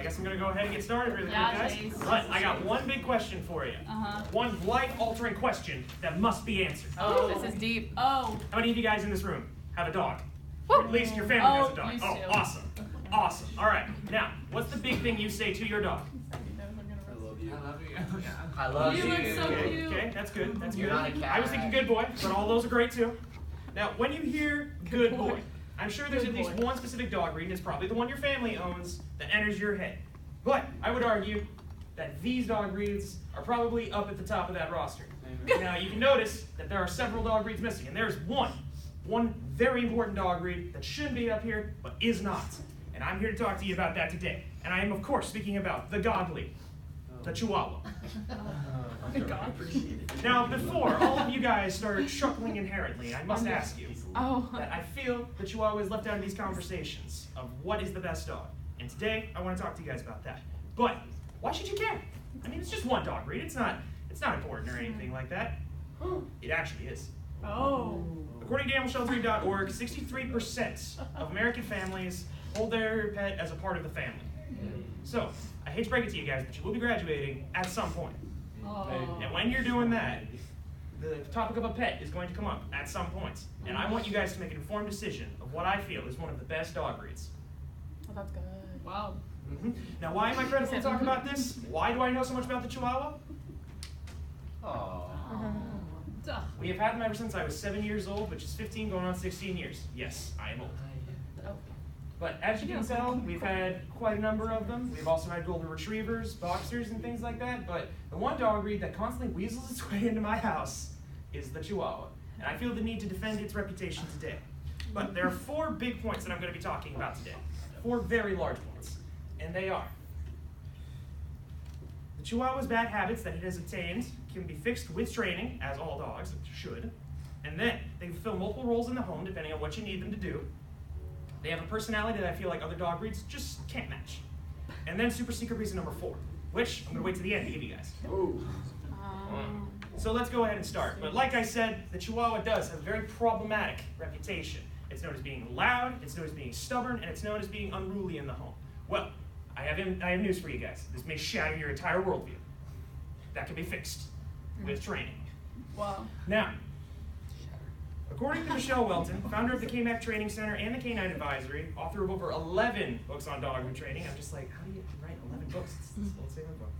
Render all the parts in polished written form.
guess I'm going to go ahead and get started really quick, guys. Chase. But I got one big question for you. One life-altering question that must be answered. Oh, this is deep. Oh. How many of you guys in this room have a dog? Or at least your family has a dog. used Oh, to. awesome. Awesome. All right. Now, what's the big thing you say to your dog? I love you. I love You you. look so cute. Okay, that's good. That's You're good. not a cat. I was thinking good boy, but all those are great too. Now, when you hear good boy, I'm sure there's Good at least boy. one specific dog breed, and it's probably the one your family owns, that enters your head. But I would argue that these dog breeds are probably up at the top of that roster. Now, you can notice that there are several dog breeds missing, and there's one very important dog breed that shouldn't be up here, but is not. And I'm here to talk to you about that today. And I am, of course, speaking about the godly, the chihuahua. Now, before all of you guys start chuckling inherently, I must ask you that I feel the chihuahua is left out of these conversations of what is the best dog. And today, I want to talk to you guys about that. But why should you care? I mean, it's just one dog breed. It's not important or anything like that. It actually is. Oh. According to animalsheltering.org, 63% of American families hold their pet as a part of the family. So, I hate to break it to you guys, but you will be graduating at some point. And when you're doing that, the topic of a pet is going to come up at some point. And I want you guys to make an informed decision of what I feel is one of the best dog breeds. Oh, that's good. Wow. Now, why am I credible to talk about this? Why do I know so much about the Chihuahua? Duh. We have had them ever since I was 7 years old, which is 15 going on 16 years. Yes, I am old. But as you can tell, we've had quite a number of them. We've also had golden retrievers, boxers, and things like that. But the one dog breed that constantly weasels its way into my house is the Chihuahua. And I feel the need to defend its reputation today. But there are 4 big points that I'm going to be talking about today. 4 very large points. And they are: the Chihuahua's bad habits that it has attained can be fixed with training, as all dogs should. And then they can fulfill multiple roles in the home depending on what you need them to do. They have a personality that I feel like other dog breeds just can't match. And then super secret reason number 4, which I'm going to wait to the end to give you guys. So let's go ahead and start. But like I said, the Chihuahua does have a very problematic reputation. It's known as being loud, it's known as being stubborn, and it's known as being unruly in the home. Well, I have news for you guys. This may shatter your entire worldview. That can be fixed with training. Wow. Now, according to Michelle Welton, founder of the KMAC Training Center and the Canine Advisory, author of over 11 books on dog training, I'm just like, how do you write 11 books? It's the same book.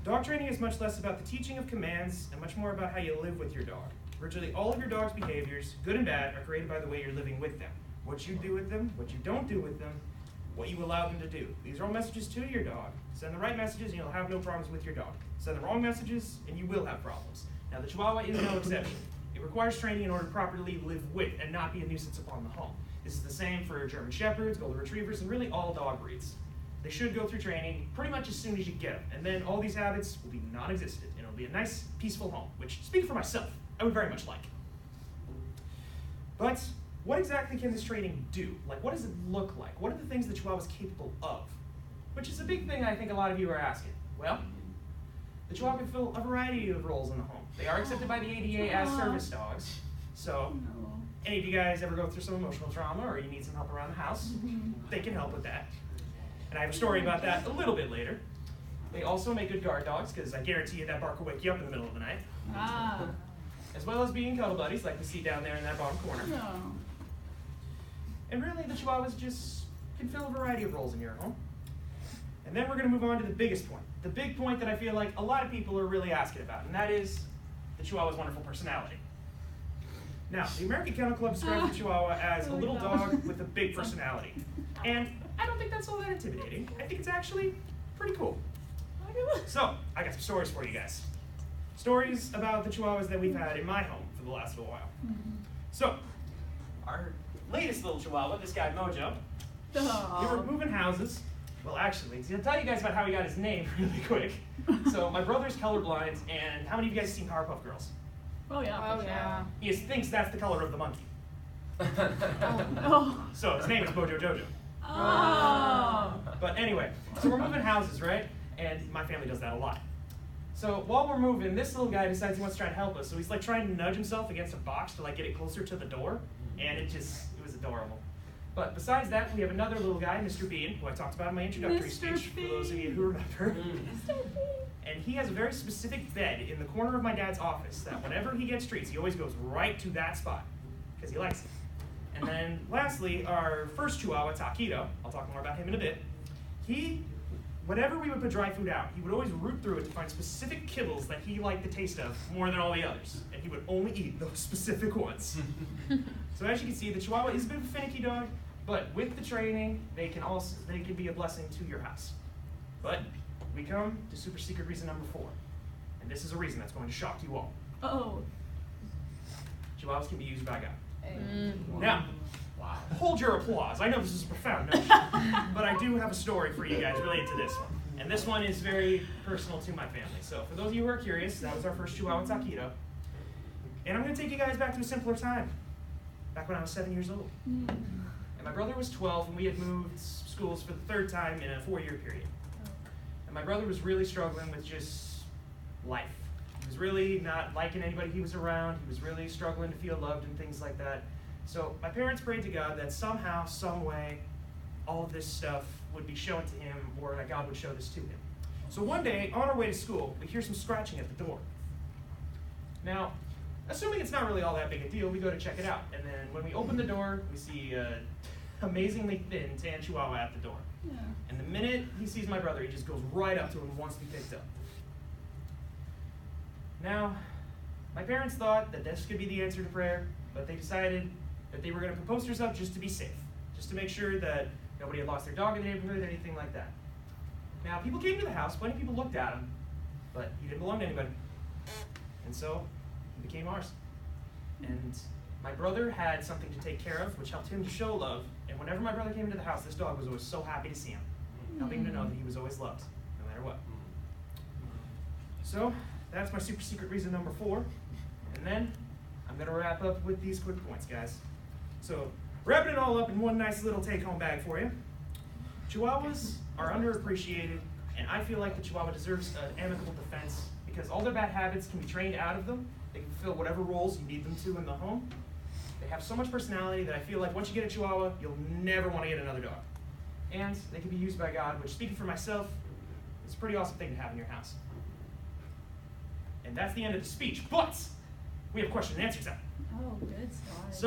Dog training is much less about the teaching of commands and much more about how you live with your dog. Virtually all of your dog's behaviors, good and bad, are created by the way you're living with them. What you do with them, what you don't do with them, what you allow them to do. These are all messages to your dog. Send the right messages and you'll have no problems with your dog. Send the wrong messages and you will have problems. Now the Chihuahua is no exception. It requires training in order to properly live with and not be a nuisance upon the home. This is the same for German Shepherds, Golden Retrievers, and really all dog breeds. They should go through training pretty much as soon as you get them, and then all these habits will be non-existent, and it'll be a nice, peaceful home, which, speaking for myself, I would very much like. But what exactly can this training do? Like, what does it look like? What are the things the Chihuahua is capable of? Which is a big thing I think a lot of you are asking. Well, the Chihuahua can fill a variety of roles in the home. They are accepted by the ADA as service dogs. So, any of you guys ever go through some emotional trauma or you need some help around the house, they can help with that. And I have a story about that a little bit later. They also make good guard dogs, because I guarantee you that bark will wake you up in the middle of the night. As well as being cuddle buddies, like we see down there in that bottom corner. And really, the Chihuahuas just can fill a variety of roles in your home. And then we're going to move on to the biggest point. The big point that I feel like a lot of people are really asking about, and that is the Chihuahua's wonderful personality. Now, the American Kennel Club describes the Chihuahua as a little dog with a big personality. And I don't think that's all that intimidating. I think it's actually pretty cool. So, I got some stories for you guys. Stories about the Chihuahuas that we've had in my home for the last little while. So, our latest little Chihuahua, this guy Mojo, we were moving houses. Well, actually, I'll tell you guys about how he got his name really quick. So, my brother's colorblind, and how many of you guys have seen Powerpuff Girls? Oh yeah. He thinks that's the color of the monkey. Oh. So, his name is Mojo Jojo. Oh. But anyway, so we're moving houses, right? And my family does that a lot. So while we're moving, this little guy decides he wants to try and help us. So he's like trying to nudge himself against a box to like get it closer to the door. And it was adorable. But besides that, we have another little guy, Mr. Bean, who I talked about in my introductory Mr. speech, for those of you who remember. And he has a very specific bed in the corner of my dad's office that whenever he gets treats, he always goes right to that spot, because he likes it. And then lastly, our first chihuahua, Taquito, I'll talk more about him in a bit, whenever we would put dry food out, he would always root through it to find specific kibbles that he liked the taste of more than all the others. And he would only eat those specific ones. So as you can see, the chihuahua is a bit of a finicky dog, but with the training, they can be a blessing to your house. But we come to super secret reason number 4. And this is a reason that's going to shock you all. Oh. Chihuahuas can be used by God. Mm. Now, hold your applause. I know this is a profound notion, but I do have a story for you guys related to this one. And this one is very personal to my family. So for those of you who are curious, that was our first chihuahua, Taquito. And I'm going to take you guys back to a simpler time, back when I was 7 years old. Mm. And my brother was 12, and we had moved schools for the 3rd time in a 4-year period. And my brother was really struggling with just life. He was really not liking anybody he was around. He was really struggling to feel loved and things like that. So my parents prayed to God that somehow, some way, all of this stuff would be shown to him, or that God would show this to him. So one day, on our way to school, we hear some scratching at the door. Now, assuming it's not really all that big a deal, we go to check it out. And then when we open the door, we see an amazingly thin tan chihuahua at the door. Yeah. And the minute he sees my brother, he just goes right up to him and wants to be picked up. Now, my parents thought that this could be the answer to prayer, but they decided that they were going to put posters up just to be safe, just to make sure that nobody had lost their dog in the neighborhood, anything like that. Now, people came to the house, plenty of people looked at him, but he didn't belong to anybody. And so, he became ours. And my brother had something to take care of, which helped him to show love. And whenever my brother came into the house, this dog was always so happy to see him, helping him to know that he was always loved, no matter what. So, that's my super secret reason number 4. And then, I'm going to wrap up with these quick points, guys. So, wrapping it all up in one nice little take-home bag for you. Chihuahuas are underappreciated, and I feel like the Chihuahua deserves an amicable defense because all their bad habits can be trained out of them. They can fulfill whatever roles you need them to in the home. They have so much personality that I feel like once you get a Chihuahua, you'll never want to get another dog. And they can be used by God, which, speaking for myself, is a pretty awesome thing to have in your house. And that's the end of the speech, but we have question and answer time. Oh, good start. So